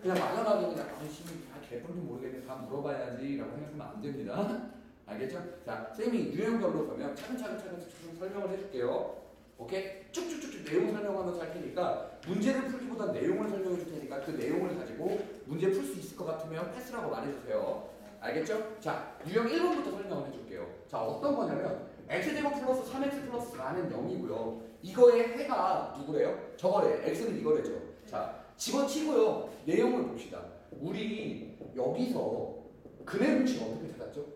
그냥 막연하게 그냥 아이씨 개뿔도 모르겠네 다 물어봐야지라고 생각하면 안 됩니다. 알겠죠? 자, 쌤이 유형별로 그러면 차근차근 설명을 해줄게요. 오케이? 쭉쭉쭉쭉 내용 설명하면서 할 테니까 문제를 풀기보다 내용을 설명해 줄 테니까 그 내용을 가지고 문제 풀 수 있을 것 같으면 패스라고 말해주세요. 알겠죠? 자, 유형 1번부터 설명을 해줄게요. 자, 어떤 거냐면 x제곱 플러스 3x 플러스 4는 0이고요. 이거의 해가 누구래요? 저거래. x는 이거래죠. 자, 집어치고요. 내용을 봅시다. 우리 여기서 근의 공식 어떻게 찾았죠?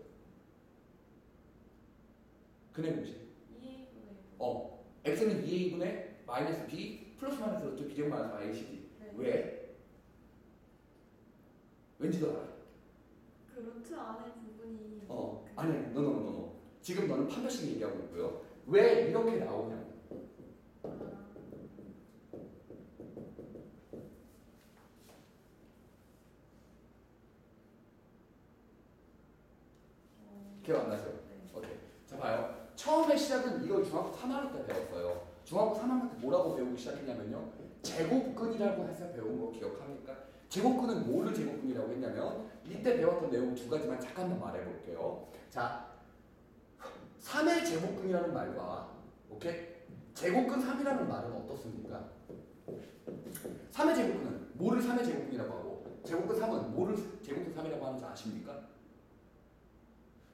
근의 공식. 2분의 x는 2a분의 마이너스 b 플러스 마이너스 루트 b제곱 마이너스 acd. 네. 왜? 왠지도 알아. 그 루트 안에 부분이 아니, 노. 지금 너는 판별식 얘기하고 있고요. 왜 이렇게 나오냐고. 기억 안 나세요? 네. 오케이. 자, 봐요. 처음에 시작은 이걸 중학교 3학년 때 배웠어요. 중학교 3학년 때 뭐라고 배우기 시작했냐면요. 제곱근이라고 해서 배운 거 기억합니까? 제곱근은 뭐를 제곱근이라고 했냐면 이때 배웠던 내용 두 가지만 잠깐만 말해볼게요. 자, 3의 제곱근이라는 말과 오케이? 제곱근 3이라는 말은 어떻습니까? 3의 제곱근은 뭐를 3의 제곱근이라고 하고 제곱근 3은 뭐를 제곱근 3이라고 하는지 아십니까?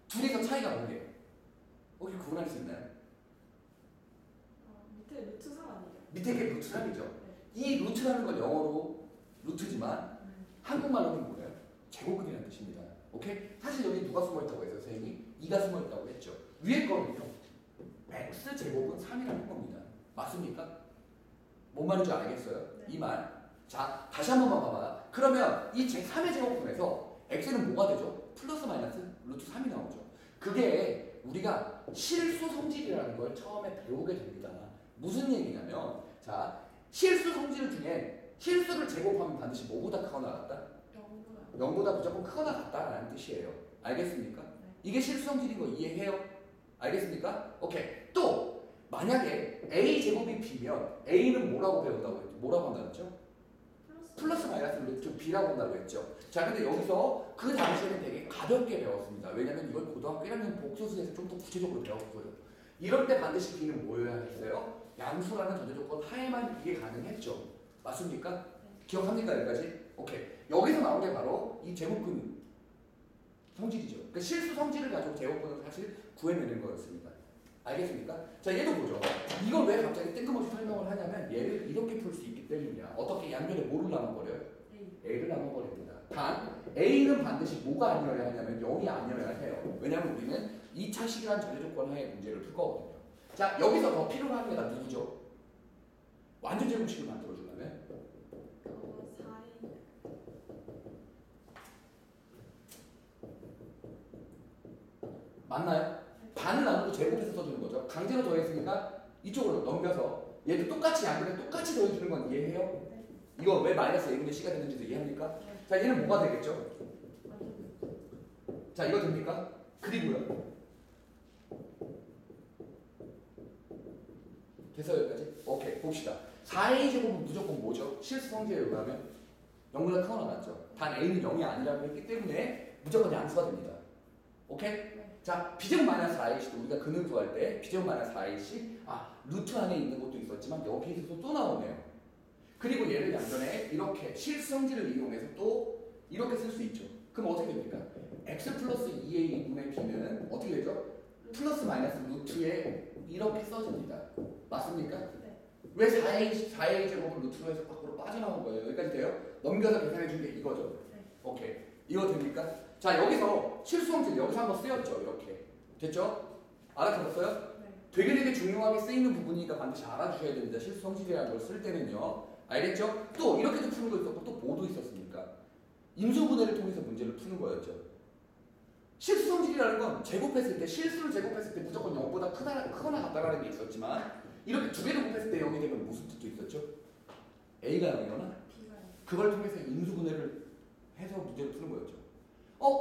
둘이서 차이가 뭔데요? 혹시 구분할 수 있나요? 밑에 루트 3 아니에요? 밑에 게 루트 3이죠. 네. 이 루트라는 건 영어로 루트지만 한국말로는 뭐예요? 제곱근이라는 뜻입니다. 오케이? 사실 여기 누가 숨어있다고 했어요? 선생님이 2가 숨어있다고 했죠. 위에 거는요. x 제곱은 3이라는 겁니다. 맞습니까? 뭔 말인지 알겠어요? 네. 이 말. 자, 다시 한 번만 봐봐. 그러면 이 3의 제곱분에서 x는 뭐가 되죠? 플러스 마이너스 루트 3이 나오죠. 그게 우리가 실수 성질이라는 걸 처음에 배우게 됩니다. 무슨 얘기냐면 자, 실수 성질 중에 실수를 제곱하면 반드시 뭐보다 크거나 같다? 0보다 무조건 크거나 같다라는 뜻이에요. 알겠습니까? 네. 이게 실수 성질인 거 이해해요? 알겠습니까? 오케이. 또 만약에 a 제곱이 b면 a는 뭐라고 배운다고 했죠? 뭐라고 한다고 했죠? 플러스 마이너스 루트 b라고 한다고 했죠. 자, 근데 여기서 그 당시에는 되게 가볍게 배웠습니다. 왜냐면 이걸 고등학교 1학년 복수수에서 좀 더 구체적으로 배웠고요. 이럴 때 반드시 b는 뭐여야 했어요? 양수라는 전제조건 하에만 이게 가능했죠. 맞습니까? 네. 기억합니까? 여기까지? 오케이. 여기서 나온 게 바로 이 제곱근 성질이죠. 그러니까 실수 성질을 가지고 제곱근을 사실 구해내는 거였습니다. 알겠습니까? 자, 얘도 보죠. 이걸 왜 갑자기 뜬금없이 설명을 하냐면 얘를 이렇게 풀 수 있기 때문이야. 어떻게 양면에 뭐를 나눠버려요? A를 나눠버립니다. 단 A는 반드시 뭐가 아니어야 하냐면 0이 아니어야 해요. 왜냐면 우리는 2차식이라는 전제조건 하에 문제를 풀 거거든요. 자, 여기서 더 필요한 게가 누구죠? 완전 제곱식을 만들어주려면 4의 맞나요? 반을 나누고 제곱해서 써주는 거죠. 강제로 더했으니까 이쪽으로 넘겨서 얘도 똑같이 양면에 똑같이 더해주는 건 이해해요? 네. 이거 왜 마이너스 a분의 c가 되는지도 이해합니까? 자, 얘는 뭐가 되겠죠? 자, 이거 됩니까? 그리고요. 됐어요, 여기까지? 오케이, 봅시다. 4a 제곱은 무조건 뭐죠? 실수 성질에 의하면 0보다 크거나 같죠. 단 a는 0이 아니라고 했기 때문에 무조건 양수가 됩니다. 오케이? 자, b제곱 마이너스 4ac도 우리가 근을 구할 때 b제곱 마이너스 4ac 루트 안에 있는 것도 있었지만 여기에서 또 나오네요. 그리고 얘를 양변에 이렇게 실수성질을 이용해서 또 이렇게 쓸 수 있죠. 그럼 어떻게 됩니까? x 플러스 2a분의 b는 어떻게 되죠? 플러스 마이너스 루트에 이렇게 써집니다. 맞습니까? 네. 왜 4a 제곱은 루트로 해서 밖으로 빠져나온 거예요? 여기까지 돼요? 넘겨서 계산해 준 게 이거죠. 네. 오케이. 이거 됩니까? 자, 여기서 실수성질 여기서 한번 쓰였죠. 이렇게. 됐죠? 알아들었어요? 네. 되게 중요하게 쓰이는 부분이니까 반드시 알아주셔야 됩니다. 실수성질이라는 걸 쓸 때는요. 알겠죠? 또 이렇게도 푸는 거 있었고 또 뭐도 있었습니까? 인수분해를 통해서 문제를 푸는 거였죠. 실수성질이라는 건 제곱했을 때 실수를 제곱했을 때 무조건 0보다 크거나 같다라는 게 있었지만 이렇게 두 개를 곱했을 때 0이 되면 무슨 뜻도 있었죠? A가 0이거나 그걸 통해서 인수분해를 해서 문제를 푸는 거였죠.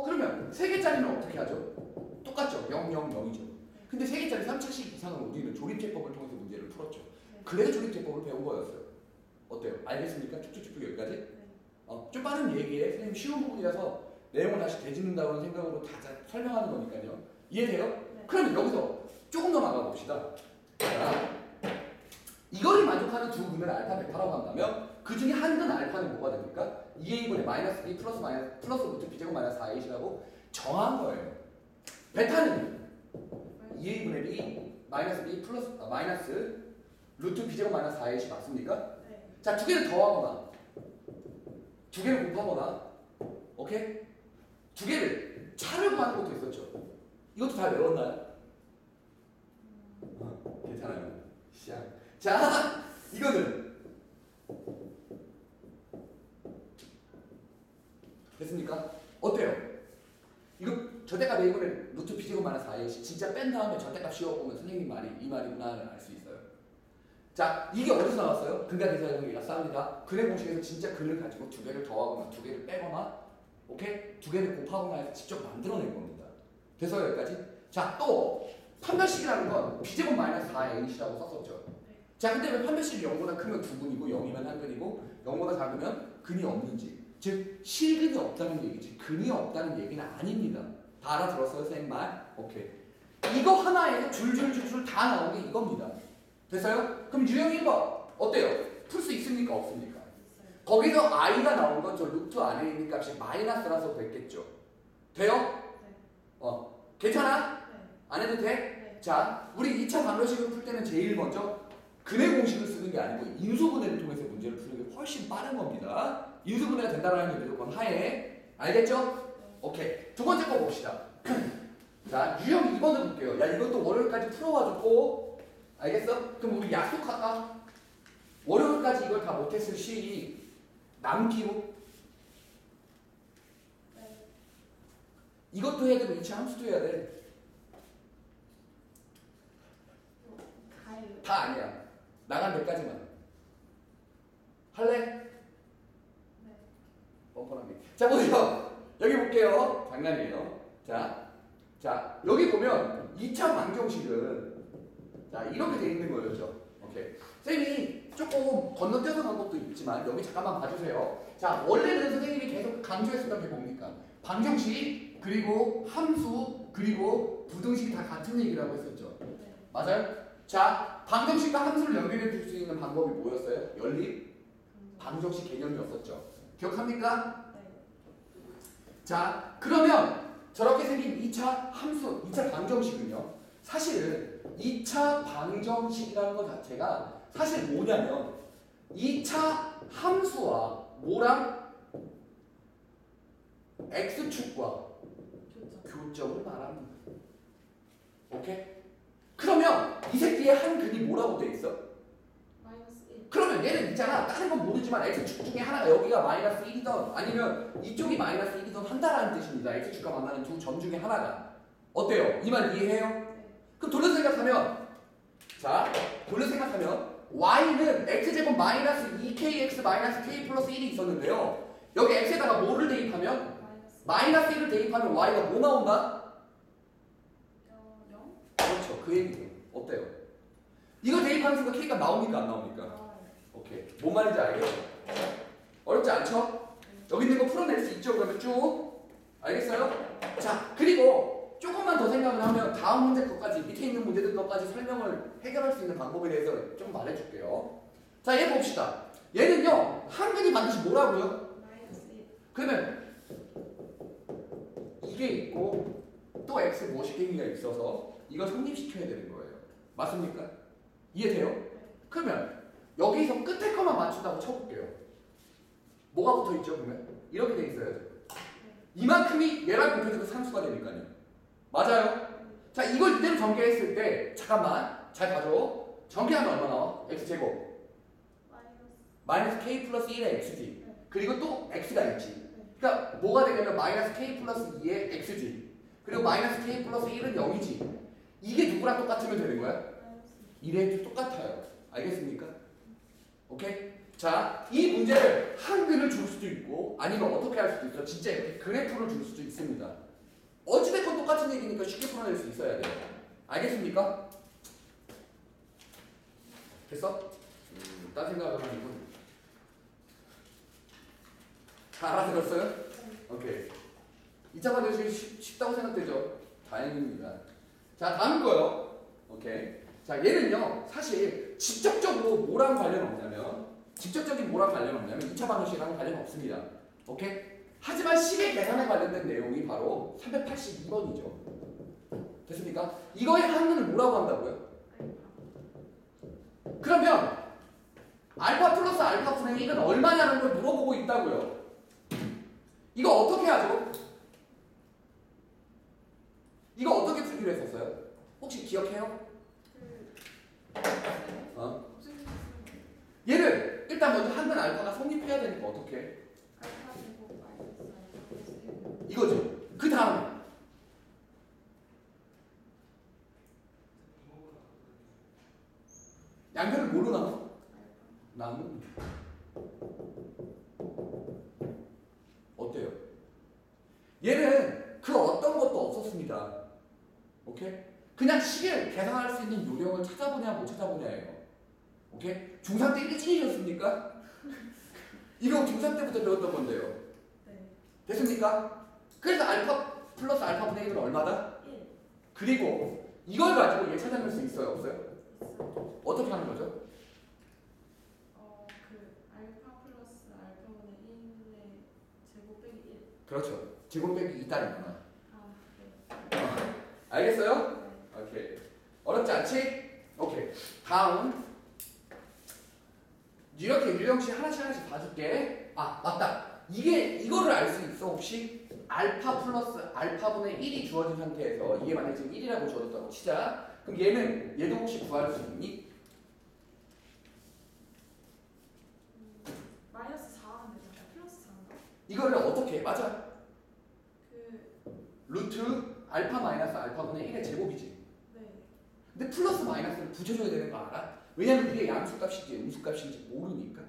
그러면 3개짜리는 어떻게 하죠? 똑같죠. 0, 0, 0이죠. 근데 3개짜리 3차식 이상은 우리는 조립제법을 통해서 문제를 풀었죠. 그래서 조립제법을 배운 거였어요. 어때요? 알겠습니까? 쭉쭉쭉 여기까지? 좀 빠르게 하는 얘기에 선생님 쉬운 부분이라서 내용을 다시 되짚는다는 생각으로 다 설명하는 거니까요. 이해돼요? 네. 그럼 여기서 조금 더 나가 봅시다. 자, 이거를 만족하는 두 근을 알파 베타라고 한다면 그 중에 한 근 알파는 뭐가 됩니까? 2a분의 마이너스 b 플러스 루트 b제곱 마이너스 4a라고 정한 거예요. 베타는 2a분의 b 마이너스 b 플러스 마이너스 루트 b제곱 마이너스 4a 맞습니까? 네. 자, 두 개를 더하거나 두 개를 곱하거나 오케이? 두 개를 차를 구하는 것도 있었죠. 이것도 다 외웠나요? 괜찮아요. 시작. 자, 이거는 됐습니까? 어때요? 이거 절대값 a분의 루트 b제곱 마이너스 4a 진짜 뺀 다음에 절대값 씌워보면 선생님 말이 이 말이구나를 알 수 있어요. 자, 이게 어디서 나왔어요? 근각 계산형이가 싸웁니다. 근의 공식에서 진짜 근을 가지고 두 개를 더하거나 두 개를 빼거나 오케이? 두 개를 곱하거나 해서 직접 만들어낸 겁니다. 돼서 여기까지? 자, 또 판별식이라는 건 b제곱 마이너스 4a라고 썼었죠. 자, 근데 왜 판별식이 0보다 크면 두 근이고 0이면 한 근이고 0보다 작으면 근이 없는지, 즉 실근이 없다는 얘기지 근이 없다는 얘기는 아닙니다. 다 알아들었어요, 선생님 말? 오케이. 이거 하나에서 줄줄줄줄 다 나온 게 이겁니다. 됐어요? 그럼 유형 1번 어때요? 풀 수 있습니까? 없습니까? 있어요. 거기서 i가 나온 건 저 루트 안에 있는 값이 마이너스라서 됐겠죠. 돼요? 네. 괜찮아? 네. 안 해도 돼? 네. 자, 우리 2차 방정식을 풀 때는 제일 먼저 근의 공식을 쓰는 게 아니고 인수분해를 통해서 문제를 푸는 게 훨씬 빠른 겁니다. 인수분해가 된다는 게 무조건 하에. 알겠죠? 오케이. 두 번째 거 봅시다. 자, 유형 2번을 볼게요. 야, 이것도 월요일까지 풀어와줬고. 알겠어? 그럼 우리 약속할까? 월요일까지 이걸 다 못했을 시 남기고. 네. 이것도 해야 되고 2차 함수도 해야 돼. 가요. 다 아니야. 나간 데까지만. 할래? 네. 뻔뻔하게. 자, 보세요. 여기 볼게요. 장난이에요. 자, 여기 보면 2차 방정식은 자, 이렇게 돼 있는 거였죠. 오케이. 쌤이 조금 건너뛰어서 간 것도 있지만 여기 잠깐만 봐주세요. 자, 원래는 선생님이 계속 강조했었던 게 뭡니까? 방정식, 그리고 함수, 그리고 부등식이 다 같은 얘기라고 했었죠. 네. 맞아요? 자, 방정식과 함수를 연결해 줄 수 있는 방법이 뭐였어요? 연립 방정식 개념이었었죠. 기억합니까? 네. 자, 그러면 저렇게 생긴 2차 함수, 2차 방정식은요. 사실은 2차 방정식이라는 것 자체가 사실 뭐냐면 2차 함수와 뭐랑 x축과 좋죠. 교점을 말합니다. 오케이? 그러면 이 새끼의 한 근이 뭐라고 돼 있어? 마이너스 1. 그러면 얘는 있잖아. 다른 건 모르지만 x축 중에 하나가 여기가 마이너스 1이던 아니면 이쪽이 마이너스 1이던 한다라는 뜻입니다. x축과 만나는 두 점 중에 하나가. 어때요? 이 말 이해해요? 네. 그럼 돌려서 생각하면 자, 돌려서 생각하면 y는 x제곱 마이너스 2kx 마이너스 k 플러스 1이 있었는데요. 여기 x에다가 뭐를 대입하면 마이너스 1을 대입하면 y가 뭐 나온다? 0. 그렇죠. 그 얘기죠. 어때요? 이거 대입하는 순간 k가 나옵니까? 안 나옵니까? 아, 오케이. 뭔 말인지 알겠죠? 어렵지 않죠? 여기 있는 거 풀어낼 수 있죠? 그러면 쭉. 알겠어요? 자, 그리고 조금만 더 생각을 하면 다음 문제 것까지, 밑에 있는 문제들 것까지 설명을 해결할 수 있는 방법에 대해서 좀 말해줄게요. 자, 얘 봅시다. 얘는요, 한근이 반드시 뭐라고요? 마이너스 1. 그러면 이게 있고 또 x 무엇이겠기가 있어서 이걸 성립시켜야 되는 거예요. 맞습니까? 이해돼요? 그러면 여기서 끝에 거만 맞춘다고 쳐볼게요. 뭐가 붙어있죠? 그러면 이렇게 돼 있어야죠. 이만큼이 얘랑 곱해져서 상수가 되니까요. 맞아요? 자, 이걸 이대로 전개했을 때 잠깐만 잘 봐줘. 전개하면 얼마 나와? x제곱 마이너스 k 플러스 1의 xg 그리고 또 x가 있지. 그러니까 뭐가 되냐면 마이너스 k 플러스 2의 xg 그리고 마이너스 k 플러스 1은 0이지. 이게 누구랑 똑같으면 되는 거야? 1에 똑같아요. 알겠습니까? 오케이? 자, 이 문제를 한 근을 줄 수도 있고 아니면 어떻게 할 수도 있어. 진짜 이렇게 그래프를 줄 수도 있습니다. 어찌됐건 똑같은 얘기니까 쉽게 풀어낼 수 있어야 돼요. 알겠습니까? 됐어? 딴 생각을 하는 군. 다 알아들었어요? 네. 오케이. 2차 방정식이 쉽다고 생각되죠? 다행입니다. 자, 다음 거요. 오케이. 자, 얘는요, 사실 직접적으로 뭐랑 관련 없냐면, 직접적인 뭐랑 관련 없냐면 2차 방정식이랑 관련 없습니다. 오케이? 하지만 식의 계산에 관련된 내용이 바로 382번이죠. 됐습니까? 이거의 항문을 뭐라고 한다고요? 그러면 알파 플러스 알파 분의 1은 얼마냐는 걸 물어보고 있다고요. 이거 어떻게 하죠? 이거 어떻게 풀기로 했었어요? 혹시 기억해요? 어? 얘를 일단 먼저 항문 알파가 성립해야 되니까 어떻게 해? 알파 제곱 마이너스 알파 플러스 1. 이거죠. 그 다음에 양변을 뭘로 나눠? 나누. 어때요? 얘는 그 어떤 것도 없었습니다. 오케이? 그냥 식을 계산할 수 있는 요령을 찾아보냐 못 찾아보냐예요. 오케이? 중3 때 일진이셨습니까? 이거 중3 때부터 배웠던 건데요. 네. 됐습니까? 그래서 알파 플러스 알파 분의 1은 얼마다? 1. 그리고 이걸 가지고 얘 찾아낼 수 있어요? 없어요? 있어요. 어떻게 하는 거죠? 그 알파 플러스 알파분의 1의 제곱 빼기 1. 그렇죠. 제곱 빼기 2단이구나. 아, 네. 알겠어요? 네. 오케이. 어렵지 않지? 오케이. 다음. 이렇게 유형식 하나씩 봐줄게. 아, 맞다. 이거를 알 수 있어, 혹시? 알파 플러스 알파분의 1이 주어진 상태에서 이게 만약에 지금 1이라고 주어졌다고 치자. 그럼 얘도 혹시 구할 수 있니? 마이너스 4하면 되잖아. 플러스 4인가? 이거를 어떻게 해? 맞아. 그, 루트 알파 마이너스 알파분의 1의 제곱이지. 네. 근데 플러스 마이너스를 붙여줘야 되는 거 알아? 왜냐면 이게 양수값인지 음수값인지 모르니까.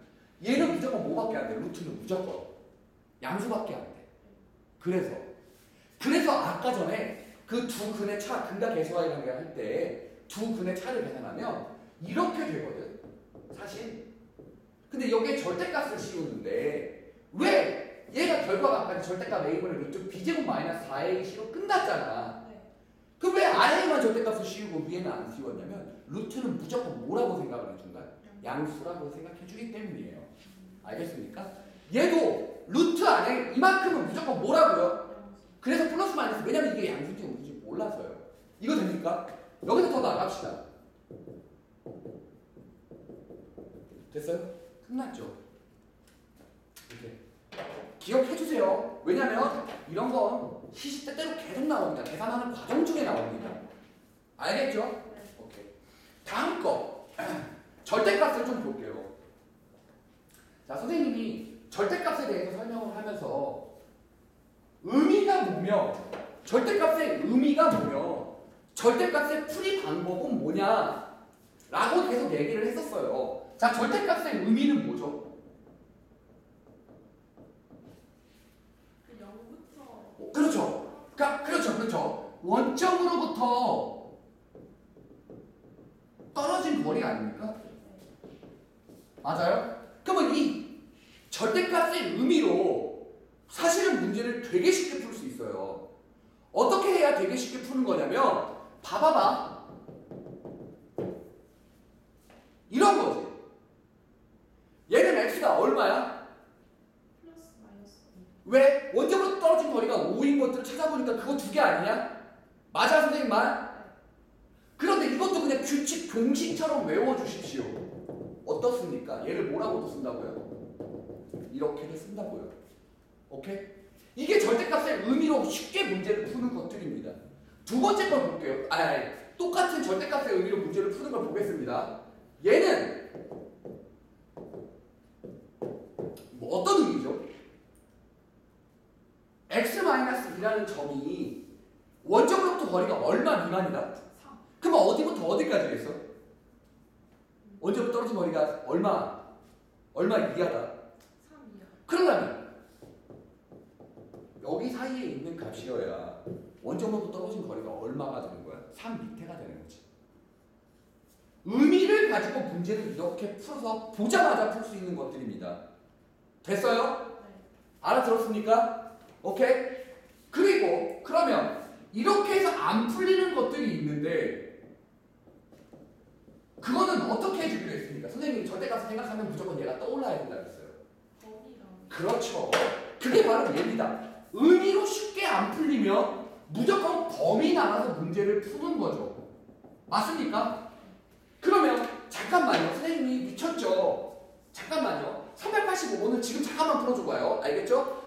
얘는 무조건 뭐밖에 안 돼? 루트는 무조건 양수밖에 안 돼. 그래서 아까 전에 그 두 근의 차, 근과 계수와의 관계를 할 때 두 근의 차를 계산하면 이렇게 되거든. 사실. 근데 여기에 절대값을 씌우는데 왜 얘가 결과가 아까 절대값 a분의 루트 b제곱 마이너스 4ac로 끝났잖아. 네. 그럼 왜 아래에만 절대값을 씌우고 위에는 안 씌웠냐면 루트는 무조건 뭐라고 생각을 해준다? 양수라고 생각해주기 때문이에요. 알겠습니까? 얘도 루트 안에 이만큼은 무조건 뭐라고요? 그래서 플러스 마이너스. 왜냐면 이게 양수인지 음수인지 몰라서요. 이거 됩니까? 여기서 더 나갑시다. 됐어요? 끝났죠? 이렇게 기억해주세요. 왜냐면 이런 건 시시때때로 계속 나옵니다. 계산하는 과정 중에 나옵니다. 알겠죠? 네. 오케이. 다음 거 절대값을 좀 볼게요. 자, 선생님이 절대값에 대해서 설명을 하면서 의미가 뭐며 절대값의 의미가 뭐며 절대값의 풀이 방법은 뭐냐 라고 계속 얘기를 했었어요. 자, 절대값의 의미는 뭐죠? 그 0부터 그렇죠. 그렇죠. 원점으로부터 떨어진 거리 아닙니까? 맞아요? 그러면 이 절대값의 의미로 사실은 문제를 되게 쉽게 풀 수 있어요. 어떻게 해야 되게 쉽게 푸는 거냐면 봐봐봐. 이런 거지. 얘는 x가 얼마야? 플러스 마이너스 2. 왜? 원점으로 떨어진 거리가 5인 것들을 찾아보니까 그거 두 개 아니냐? 맞아, 선생님 말? 그런데 이것도 그냥 규칙, 공식처럼 외워주십시오. 어떻습니까? 얘를 뭐라고도 쓴다고요? 이렇게도 쓴다고요. 오케이? 이게 절대값의 의미로 쉽게 문제를 푸는 것들입니다. 두 번째 걸 볼게요. 똑같은 절대값의 의미로 문제를 푸는 걸 보겠습니다. 얘는 뭐 어떤 의미죠? x-2라는 점이 원점으로부터 거리가 얼마 미만이다? 3. 그럼 어디부터 어디까지겠어? 원점으로 떨어진 거리가 얼마 이하다? 3 이하. 그러려면 여기 사이에 있는 값이어야 원점으로부터 떨어진 거리가 얼마가 되는 거야? 3 밑에가 되는 거지. 의미를 가지고 문제를 이렇게 풀어서 보자마자 풀 수 있는 것들입니다. 됐어요? 네. 알아들었습니까? 오케이? 그리고 그러면 이렇게 해서 안 풀리는 것들이 있는데 그거는 어떻게 해주기로 했습니까? 선생님이 절대 가서 생각하면 무조건 얘가 떠올라야 된다 그랬어요. 범위랑. 그렇죠. 그게 바로 얘입니다. 의미로 쉽게 안 풀리면 무조건 범위 나눠서 문제를 푸는 거죠. 맞습니까? 그러면 잠깐만요. 선생님이 미쳤죠? 잠깐만요. 385번을 지금 잠깐만 풀어줘 봐요. 알겠죠?